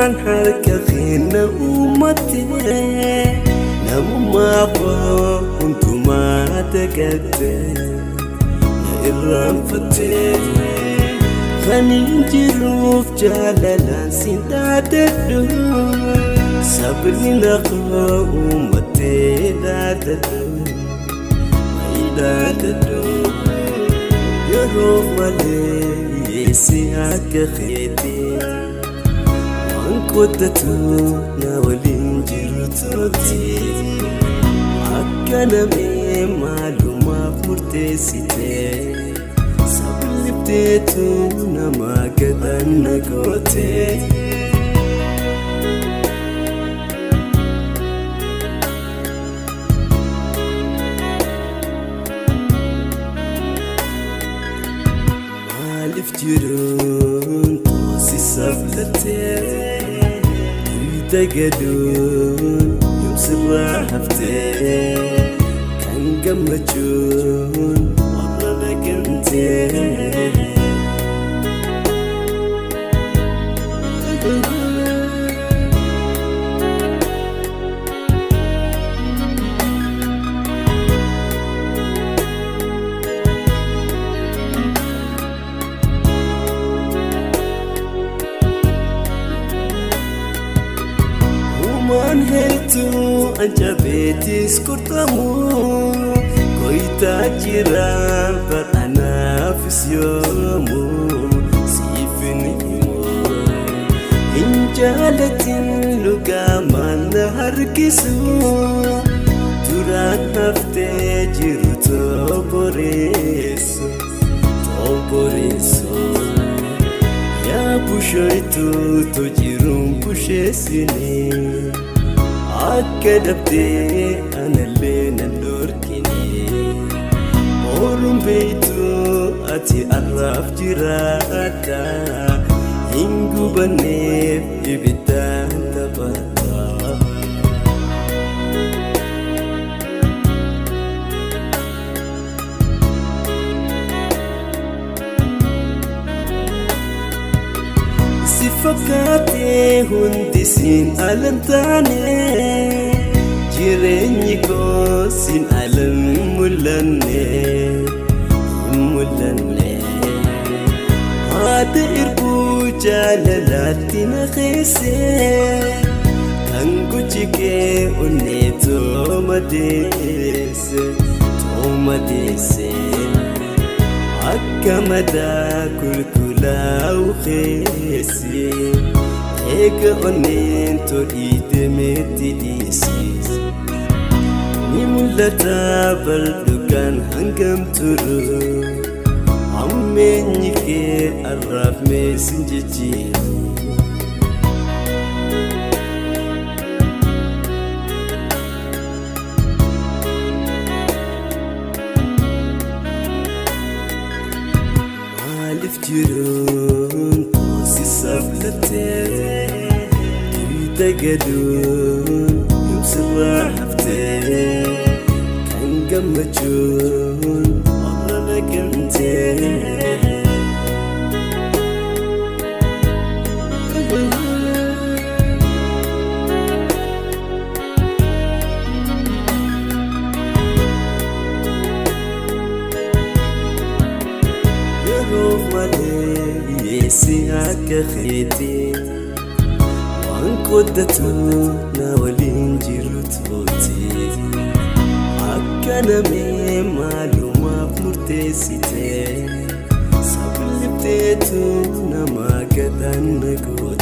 Dhugumaan harka keenya uummattee namummaa koo hundumaa dagattee na irraanfattee kan jiruuf jaalalaan si dhaadadhu sabni na koo uummattee dhaadadhu yeroo malee si akka keetii waan qoddatu na waliin jiru tooti akka namee maalumaaf murteessitee sablifteetu nama gadan na gootee. Iftiruun tosi saflatee dagaduun yomsirraa haftee kan gammachuun warra nagantee. Waan hedduu anjabeetis kurtamu koyitaa jira badhaanaafis yoomu siifin himu hin jaalatin lugaamaan na harkisu duraan haftee jiru toboreessu yaa bushoytu to jiruun busheessini akka dhabdee anallee nan dhorkini ooluun beeytu ati arraaf jiraata hin gubanneef ibiddaan taphata. Si fakkaatee hundi siin alan taane jireenyi koo siin alan mul'anne haadha irbuu jaalalaatti na keessee kan guchi kee onnee toomadeesse akka madaa kulkulaa'u keesse eega onneen todhiite meetti dhiisiis ni mul'ata bal'ugaan hangam turu ammeenyi kee arraaf meesin jijjiiru. Iftiruun tosi saflatee dagaduun yomsirraa haftee kan gammachuun warra nagantee. Yeroo malee si akka keetii waan qoddatu na waliin jiru tooti akka namee maalumaaf murteessitee sablifteetu nama gadan na goota.